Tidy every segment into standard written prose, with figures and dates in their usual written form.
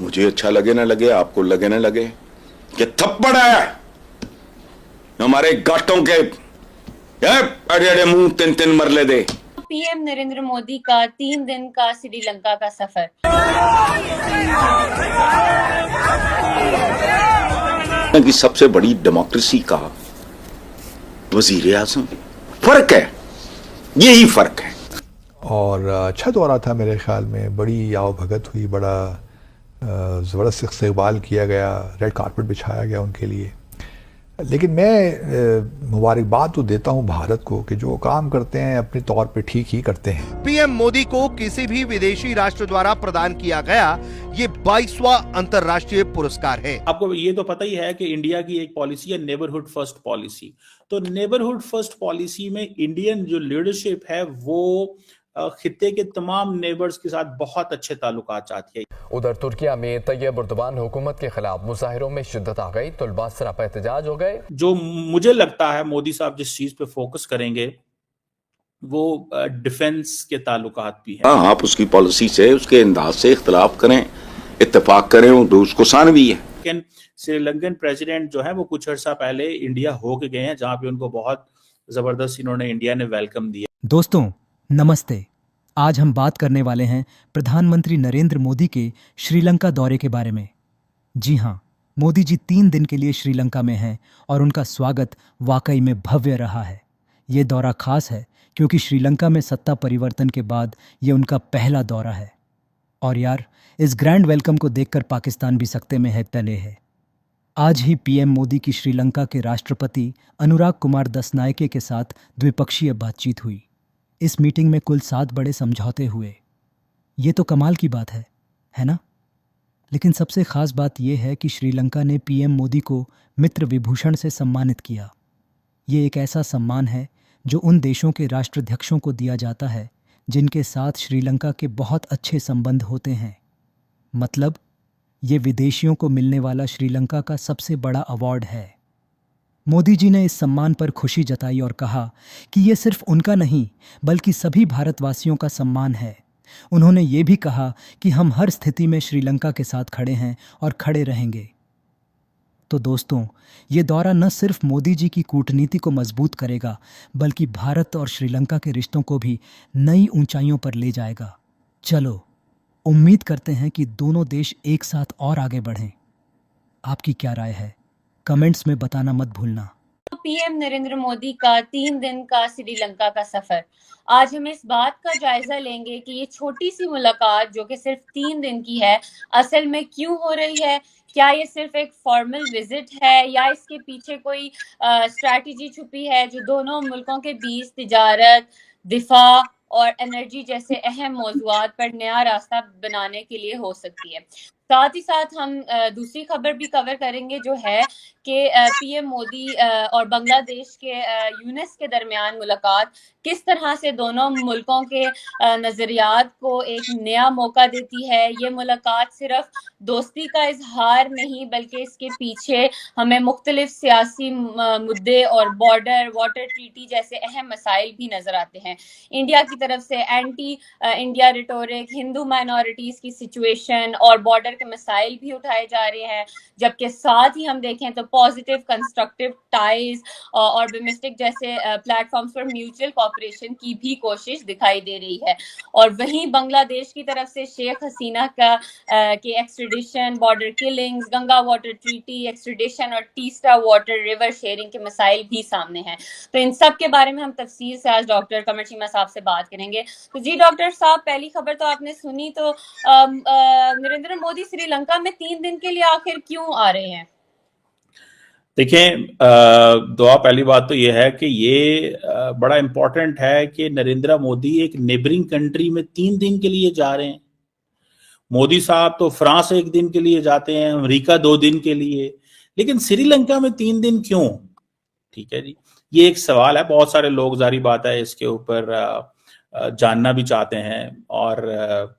मुझे अच्छा लगे ना लगे, आपको लगे ना लगे, ये थप्पड़ है हमारे गांठों के अड़े अड़े मुंह तीन तीन मरले दे। पीएम नरेंद्र मोदी का 3 दिन का श्रीलंका का सफर। कि सबसे बड़ी डेमोक्रेसी का वजीर आजम, फर्क है, यही फर्क है। और अच्छा दौरा था मेरे ख्याल में, बड़ी आवभगत हुई, बड़ा ज़बरदस्त इस्तकबाल किया गया, रेड कारपेट बिछाया गया उनके लिए। लेकिन मैं मुबारकबाद तो देता हूं भारत को कि जो काम करते हैं अपने तौर पे ठीक ही करते हैं। पीएम मोदी को किसी भी विदेशी राष्ट्र द्वारा प्रदान किया गया ये 22वां अंतर्राष्ट्रीय पुरस्कार है। आपको ये तो पता ही है कि इंडिया की एक पॉलिसी है नेबरहुड फर्स्ट पॉलिसी। तो नेबरहुड फर्स्ट पॉलिसी में इंडियन जो लीडरशिप है वो खित्ते के तमाम नेबर्स के साथ बहुत अच्छे ताल्लुकात चाहती है। उधर तुर्किया में तैयब एर्दोगान हुकूमत के खिलाफ मुजाहिरों में शिद्दत आ गई, तलबा सरापा एहतजाज हो गए। जो मुझे लगता है मोदी साहब जिस चीज पे फोकस करेंगे वो डिफेंस के ताल्लुकात भी है। आप उसकी पॉलिसी से, उसके अंदाज से इख्तलाफ करें, इत्तेफाक करें, तो उसको सान भी है। लेकिन श्रीलंकन प्रेसिडेंट जो है वो कुछ अर्सा पहले इंडिया होके गए हैं, जहां पे उनको बहुत जबरदस्त इन्होंने इंडिया ने वेलकम दिया। दोस्तों नमस्ते। आज हम बात करने वाले हैं प्रधानमंत्री नरेंद्र मोदी के श्रीलंका दौरे के बारे में। जी हाँ, मोदी जी 3 दिन के लिए श्रीलंका में हैं और उनका स्वागत वाकई में भव्य रहा है। ये दौरा खास है क्योंकि श्रीलंका में सत्ता परिवर्तन के बाद ये उनका पहला दौरा है। और यार, इस ग्रैंड वेलकम को देखकर पाकिस्तान भी सकते में है तले है। आज ही पीएम मोदी की श्रीलंका के राष्ट्रपति अनुराग कुमार दसनायके के साथ द्विपक्षीय बातचीत हुई। इस मीटिंग में कुल 7 बड़े समझौते हुए। ये तो कमाल की बात है ना? लेकिन सबसे खास बात यह है कि श्रीलंका ने पीएम मोदी को मित्र विभूषण से सम्मानित किया। ये एक ऐसा सम्मान है जो उन देशों के राष्ट्राध्यक्षों को दिया जाता है जिनके साथ श्रीलंका के बहुत अच्छे संबंध होते हैं। मतलब ये विदेशियों को मिलने वाला श्रीलंका का सबसे बड़ा अवार्ड है। मोदी जी ने इस सम्मान पर खुशी जताई और कहा कि ये सिर्फ उनका नहीं बल्कि सभी भारतवासियों का सम्मान है। उन्होंने ये भी कहा कि हम हर स्थिति में श्रीलंका के साथ खड़े हैं और खड़े रहेंगे। तो दोस्तों, ये दौरा न सिर्फ मोदी जी की कूटनीति को मजबूत करेगा बल्कि भारत और श्रीलंका के रिश्तों को भी नई ऊंचाइयों पर ले जाएगा। चलो, उम्मीद करते हैं कि दोनों देश एक साथ और आगे बढ़ें। आपकी क्या राय है? कमेंट्स में बताना मत भूलना। पीएम नरेंद्र मोदी का 3 दिन का श्रीलंका का सफर। आज हम इस बात का जायजा लेंगे कि ये छोटी सी मुलाकात जो कि सिर्फ 3 दिन की है, असल में क्यों हो रही है। क्या ये सिर्फ एक फॉर्मल विजिट है या इसके पीछे कोई स्ट्रैटेजी छुपी है जो दोनों मुल्कों के बीच तिजारत, दिफा और एनर्जी जैसे अहम मौजुआत पर नया रास्ता बनाने के लिए हो सकती है। साथ ही साथ हम दूसरी खबर भी कवर करेंगे जो है कि पीएम मोदी और बांग्लादेश के यूनिस के दरमियान मुलाकात किस तरह से दोनों मुल्कों के नजरियात को एक नया मौका देती है। ये मुलाकात सिर्फ दोस्ती का इजहार नहीं बल्कि इसके पीछे हमें मुख्तलिफ सियासी मुद्दे और बॉर्डर वाटर ट्रीटी जैसे अहम मसाइल भी नजर आते हैं। इंडिया की तरफ से anti India rhetoric, Hindu minorities की सिचुएशन और बॉर्डर के मसाइल भी उठाए जा रहे हैं, जबकि साथ ही हम देखें तो पॉजिटिव कंस्ट्रक्टिव टाइज और डोमेस्टिक जैसे प्लेटफॉर्म्स पर म्यूचुअल कोऑपरेशन की भी कोशिश दिखाई दे रही है। और वहीं बांग्लादेश की तरफ से शेख हसीना का के extradition, border killings, Ganga water treaty, extradition और टीस्टा वाटर रिवर शेयरिंग के मसाइल भी सामने हैं। तो इन सब के बारे में हम तफसील से आज डॉक्टर कमर चीमा साहब से बात करेंगे। तो जी डॉक्टर साहब, पहली खबर तो आपने सुनी, तो नरेंद्र मोदी श्रीलंका में 3 दिन के लिए आखिर क्यों आ रहे हैं? देखें, दुआ पहली बात तो ये है कि ये बड़ा इंपॉर्टेंट है कि नरेंद्र मोदी एक नेबरिंग कंट्री में 3 दिन के लिए जा रहे हैं। मोदी साहब तो फ्रांस 1 दिन के लिए जाते हैं, अमेरिका 2 दिन के लिए, लेकिन श्रीलंका में 3 दिन क्यों? ठीक है जी, ये एक सवाल है। बहुत सारे लोग, जारी बात है, इसके ऊपर जानना भी चाहते हैं और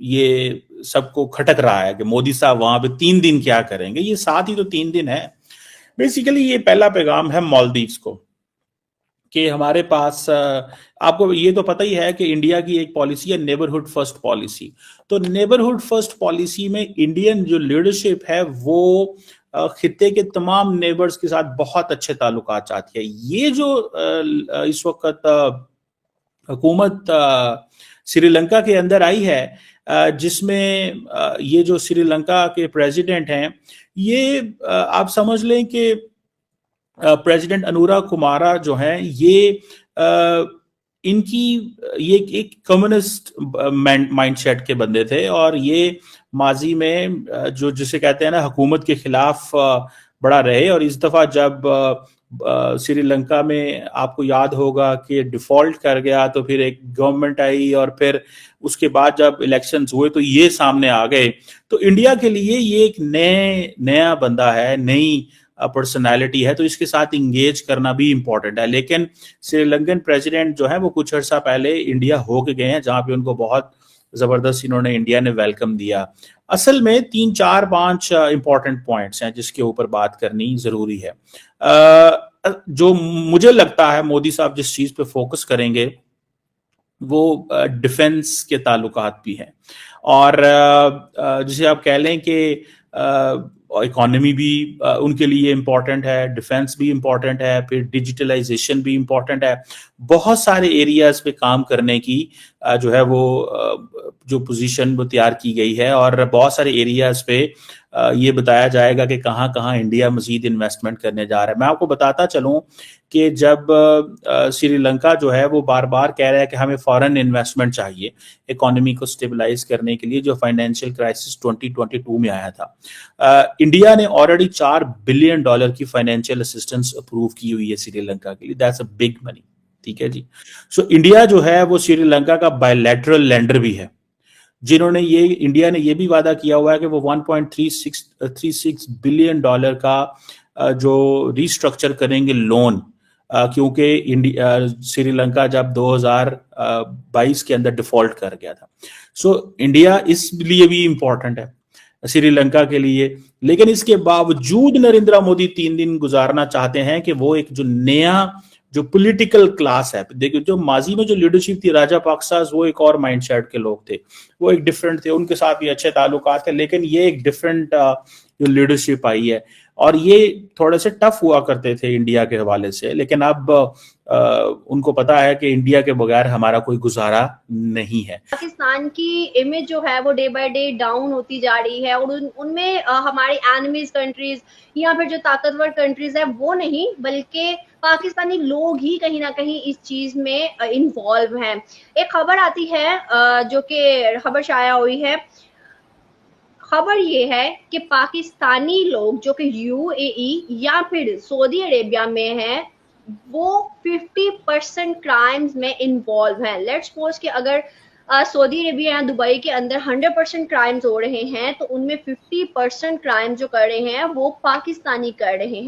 ये सबको खटक रहा है कि मोदी साहब वहां पे 3 दिन क्या करेंगे। ये साथ ही तो 3 दिन है। बेसिकली ये पहला पैगाम है मालदीव्स को। कि हमारे पास आपको ये तो पता ही है कि इंडिया की एक पॉलिसी है नेबरहुड फर्स्ट पॉलिसी। तो नेबरहुड फर्स्ट पॉलिसी में इंडियन जो लीडरशिप है वो खित्ते के तमाम नेबर्स के साथ बहुत अच्छे ताल्लुकात चाहती है। ये जो इस वक्त हुकूमत श्रीलंका के अंदर आई है, जिसमें ये जो श्रीलंका के प्रेसिडेंट हैं, ये आप समझ लें कि प्रेसिडेंट अनुरा कुमारा जो हैं, ये इनकी ये एक कम्युनिस्ट माइंडसेट के बंदे थे और ये माजी में जो जिसे कहते हैं ना हुकूमत के खिलाफ बड़ा रहे। और इस दफा जब श्रीलंका में आपको याद होगा कि डिफॉल्ट कर गया तो फिर एक गवर्नमेंट आई और फिर उसके बाद जब इलेक्शंस हुए तो ये सामने आ गए। तो इंडिया के लिए ये एक नया बंदा है, नई पर्सनालिटी है, तो इसके साथ इंगेज करना भी इंपॉर्टेंट है। लेकिन श्रीलंकन प्रेसिडेंट जो है वो कुछ अर्सा पहले इंडिया होके गए हैं, जहां पे उनको बहुत जबरदस्त इन्होंने इंडिया ने वेलकम दिया। असल में 3, 4, 5 इंपॉर्टेंट पॉइंट्स हैं जिसके ऊपर बात करनी जरूरी है। जो मुझे लगता है मोदी साहब जिस चीज पे फोकस करेंगे वो डिफेंस के ताल्लुकात भी हैं, और जिसे आप कह लें कि इकोनॉमी भी उनके लिए इम्पोर्टेंट है, डिफेंस भी इम्पोर्टेंट है, फिर डिजिटलाइजेशन भी इम्पोर्टेंट है। बहुत सारे एरियाज पे काम करने की जो है वो जो पोजीशन वो तैयार की गई है, और बहुत सारे एरियाज पे ये बताया जाएगा कि कहाँ कहाँ इंडिया मजीद इन्वेस्टमेंट करने जा रहा है। मैं आपको बताता चलूं कि जब श्रीलंका जो है वो बार बार कह रहा है कि हमें फॉरेन इन्वेस्टमेंट चाहिए इकोनॉमी को स्टेबलाइज करने के लिए, जो फाइनेंशियल क्राइसिस 2022 में आया था, इंडिया ने ऑलरेडी $4 बिलियन की फाइनेंशियल असिस्टेंस अप्रूव की हुई है श्रीलंका के लिए। दैट्स अ बिग मनी, ठीक है जी। सो इंडिया जो है वो श्रीलंका का बायलैटरल लेंडर भी है, जिन्होंने इंडिया ने ये भी वादा किया हुआ है कि वो $1.36 बिलियन का जो रिस्ट्रक्चर करेंगे लोन, क्योंकि श्रीलंका जब 2022 के अंदर डिफॉल्ट कर गया था। सो इंडिया इसलिए भी इंपॉर्टेंट है श्रीलंका के लिए। लेकिन इसके बावजूद नरेंद्र मोदी 3 दिन गुजारना चाहते हैं कि वो एक जो नया जो पॉलिटिकल क्लास है, देखिए जो माजी में जो लीडरशिप थी राजा पाक्सास, वो एक और माइंडसेट के लोग थे, वो एक डिफरेंट थे, उनके साथ भी अच्छे ताल्लुकात थे। लेकिन ये एक डिफरेंट जो लीडरशिप आई है, और ये थोड़े से टफ हुआ करते थे इंडिया के हवाले से, लेकिन अब उनको पता है कि इंडिया के बगैर हमारा कोई गुजारा नहीं है। पाकिस्तान की इमेज जो है वो डे बाय डे डाउन होती जा रही है, और उनमें हमारे एनिमीज कंट्रीज या फिर जो ताकतवर कंट्रीज है वो नहीं, बल्कि पाकिस्तानी लोग ही कहीं ना कहीं इस चीज में इन्वॉल्व हैं। एक खबर आती है जो कि खबर शाया हुई है, खबर ये है कि पाकिस्तानी लोग जो कि यूएई या फिर सऊदी अरेबिया में हैं, वो 50% क्राइम्स में इन्वॉल्व हैं। लेट्स सपोज कि अगर सऊदी अरेबिया या दुबई के अंदर 100% क्राइम्स हो रहे हैं, तो उनमें 50% क्राइम जो कर रहे हैं वो पाकिस्तानी कर रहे हैं।